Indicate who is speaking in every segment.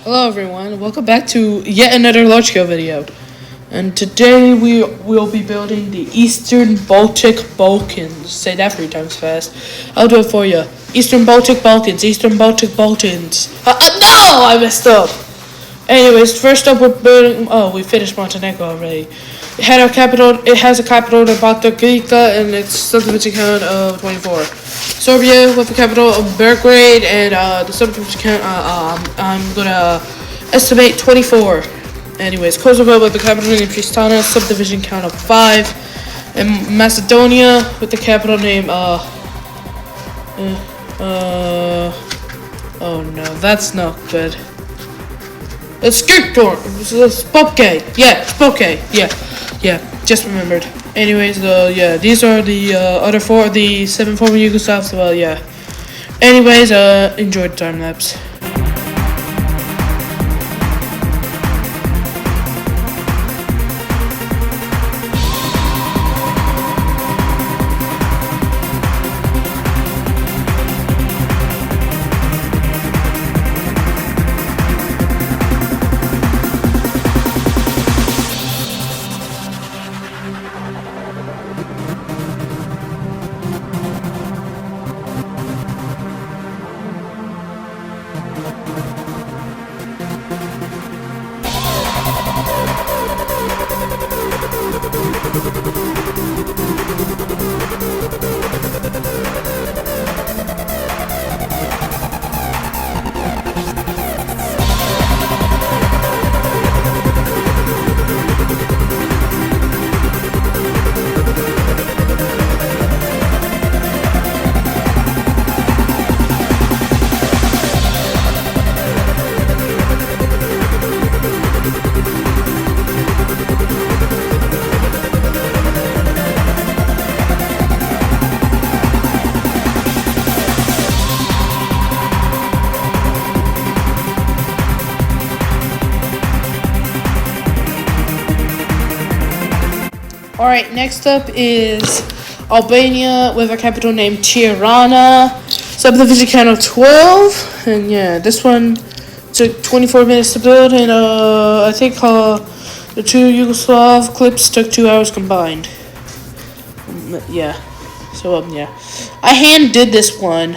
Speaker 1: Hello everyone, welcome back to yet another large scale video. And today we will be building the Eastern Baltic-Balkans. Say that 3 times fast. I'll do it for you. Eastern Baltic-Balkans, Eastern Baltic-Balkans. No! I messed up! Anyways, first up we're building, we finished Montenegro already. It has a capital in Baltic-Balkans and its subdivision count of 24. Serbia with the capital of Belgrade and the subdivision count, I'm gonna estimate 24. Anyways, Kosovo with the capital name Tristana, subdivision count of 5. And Macedonia with the capital name, oh no, that's not good. It's Spokane. Yeah, Spokane. Yeah, just remembered. Anyways, these are the other 7 former Yugoslavs. Well, yeah. Anyways, enjoy the time lapse. Alright, next up is Albania with a capital named Tirana, subdivision count of 12, and yeah, this one took 24 minutes to build, and I think the 2 Yugoslav clips took 2 hours combined. Yeah, so yeah, I hand did this one,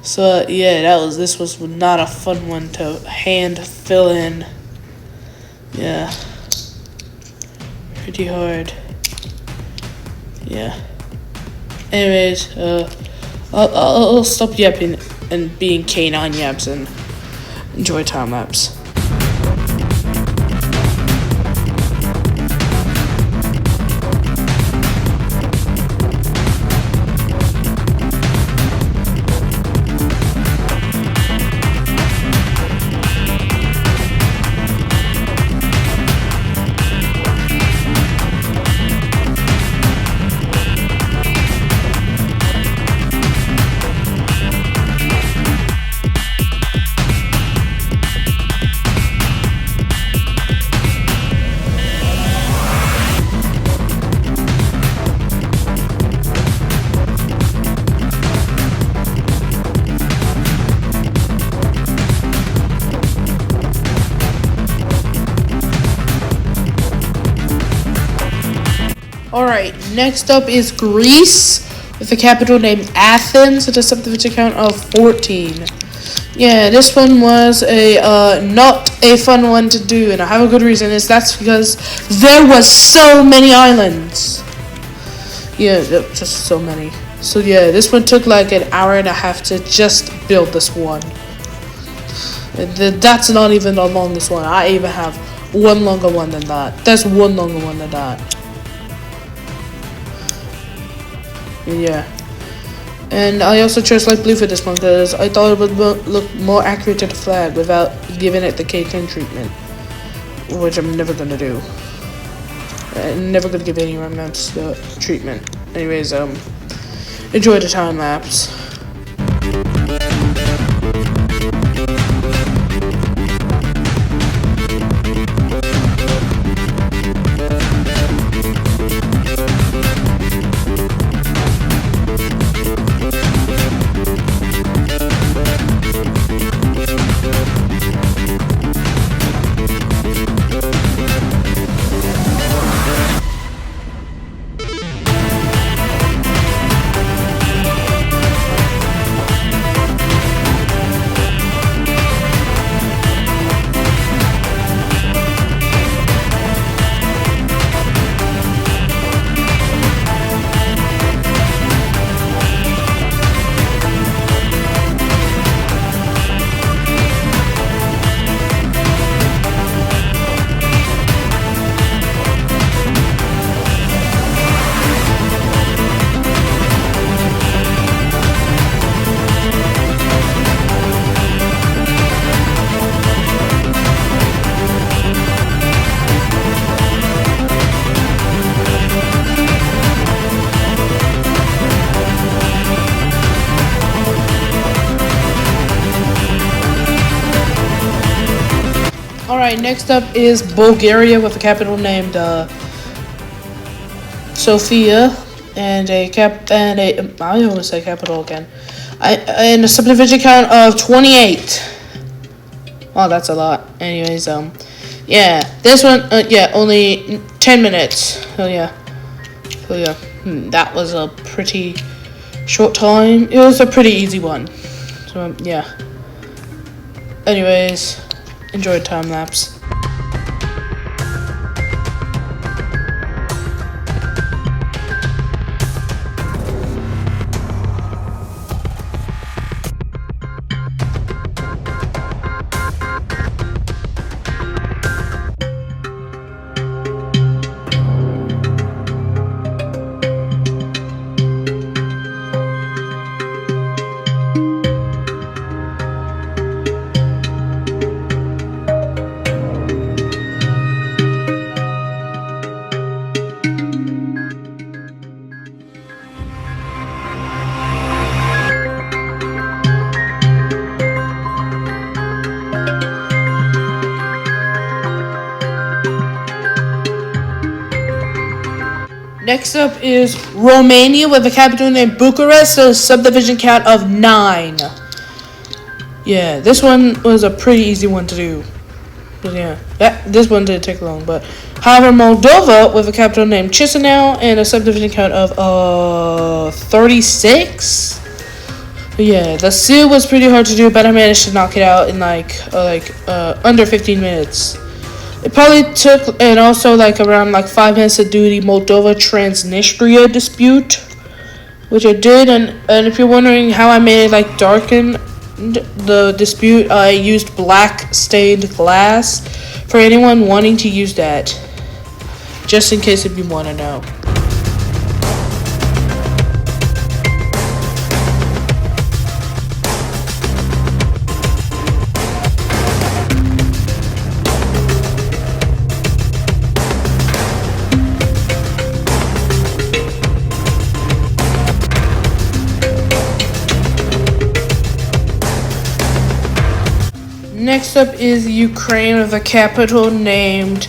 Speaker 1: so yeah, this was not a fun one to hand fill in. Yeah. Pretty hard. Yeah. Anyways, I'll stop yapping and being canine yaps and enjoy time lapse. Alright, next up is Greece with a capital named Athens with a subdivision count of 14. Yeah, this one was not a fun one to do, and I have a good reason. That's because there was so many islands. Yeah, just so many. So yeah, this one took like an hour and a half to just build this one. That's not even the longest one. I even have one longer one than that. That's one longer one than that. Yeah, and I also chose light blue for this one because I thought it would look more accurate to the flag without giving it the K10 treatment, which I'm never gonna do. I'm never gonna give any remnants the treatment. Anyways, enjoy the time lapse. Alright, next up is Bulgaria with a capital named Sofia and I always say capital again. And a subdivision count of 28. Oh, that's a lot. Anyways, yeah, this one, only 10 minutes. Oh yeah, that was a pretty short time. It was a pretty easy one. So yeah. Anyways, enjoy time lapse. Next up is Romania with a capital named Bucharest, a subdivision count of 9. Yeah, this one was a pretty easy one to do. But yeah, this one didn't take long. But however, Moldova with a capital named Chisinau and a subdivision count of 36. But yeah, the seal was pretty hard to do, but I managed to knock it out in under 15 minutes. It probably took, and also around 5 minutes to do the Moldova-Transnistria dispute, which I did. And if you're wondering how I made it darken the dispute, I used black stained glass for anyone wanting to use that, just in case if you want to know. Next up is Ukraine with a capital named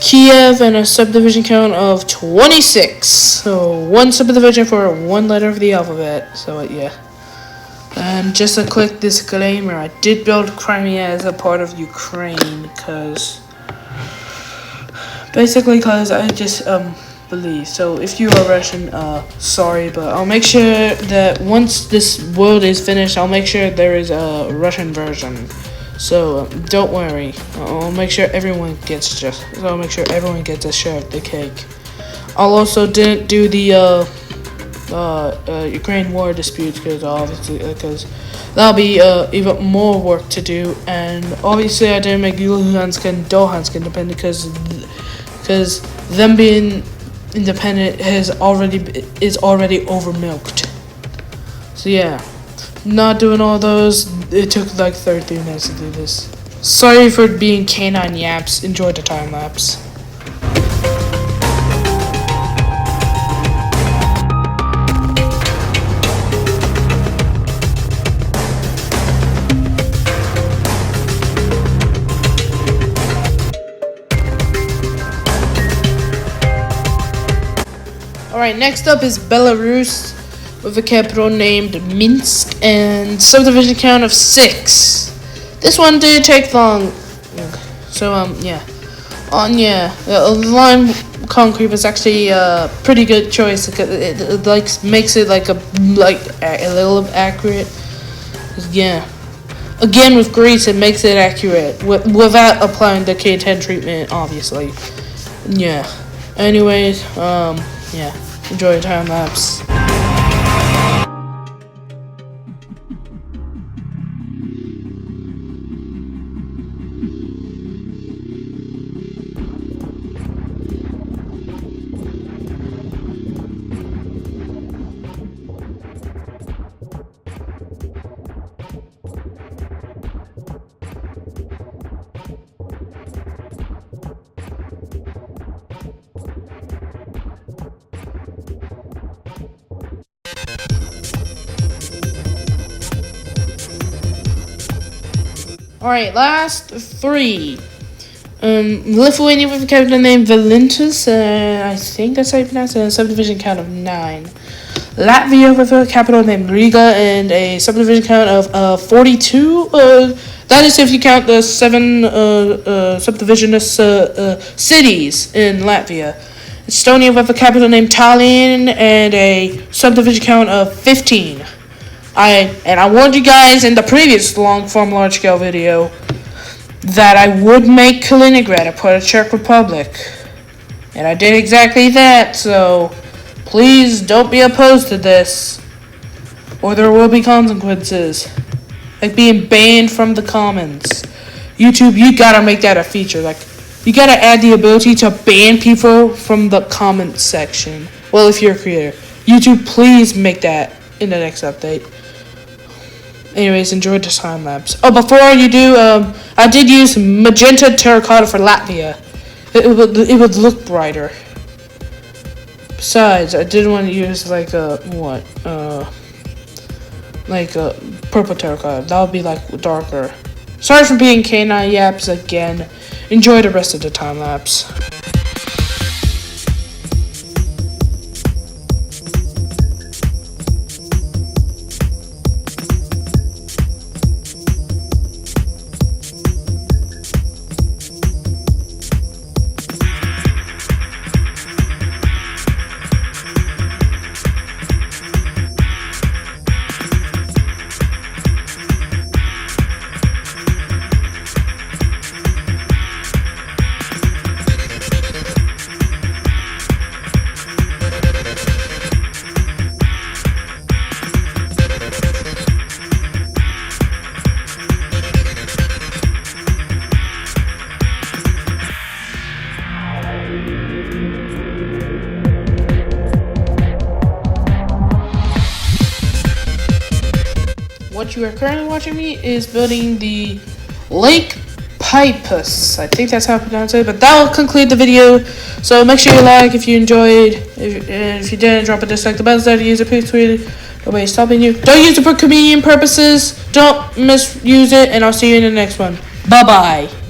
Speaker 1: Kiev and a subdivision count of 26. So one subdivision for one letter of the alphabet. So yeah. And just a quick disclaimer, I did build Crimea as a part of Ukraine because I just believe. So if you are Russian, sorry, but I'll make sure that once this world is finished, I'll make sure there is a Russian version. So don't worry. I'll make sure everyone gets a share of the cake. I'll also didn't do the Ukraine war dispute because that'll be even more work to do. And obviously I didn't make Luhansk and Donetsk independent because them being independent is already over milked. So yeah. Not doing all those. It took 33 minutes to do this. Sorry for being canine yaps. Enjoy the time lapse. Alright, next up is Belarus with a capital named Minsk and subdivision count of 6. This one did take long. So yeah. The lime concrete was actually a pretty good choice because it makes it a little accurate. Yeah. Again with grease, it makes it accurate without applying the K10 treatment, obviously. Yeah. Anyways, yeah. Enjoy your time lapse. Alright, last 3. Lithuania with a capital name Valintus, I think that's how you pronounce it, and a subdivision count of 9. Latvia with a capital named Riga and a subdivision count of 42. That is if you count the 7 subdivisionist cities in Latvia. Estonia with a capital named Tallinn and a subdivision count of 15. I warned you guys in the previous long-form large-scale video that I would make Kaliningrad a part of Czech Republic. And I did exactly that, so please don't be opposed to this, or there will be consequences. Like being banned from the comments. YouTube, you gotta make that a feature. Like, you gotta add the ability to ban people from the comments section. Well, if you're a creator. YouTube, please make that in the next update. Anyways, enjoy the time lapse. Oh, before you do, I did use magenta terracotta for Latvia. It would look brighter. Besides, I did want to use like a purple terracotta. That would be like darker. Sorry for being canine yaps again. Enjoy the rest of the time lapse. What you are currently watching me is building the Lake Pipus. I think that's how I pronounce it, but that will conclude the video. So make sure you like if you enjoyed. If you didn't, drop a dislike. The button's there to use it. Please tweet it. Nobody's stopping you. Don't use it for comedian purposes. Don't misuse it, and I'll see you in the next one. Bye-bye.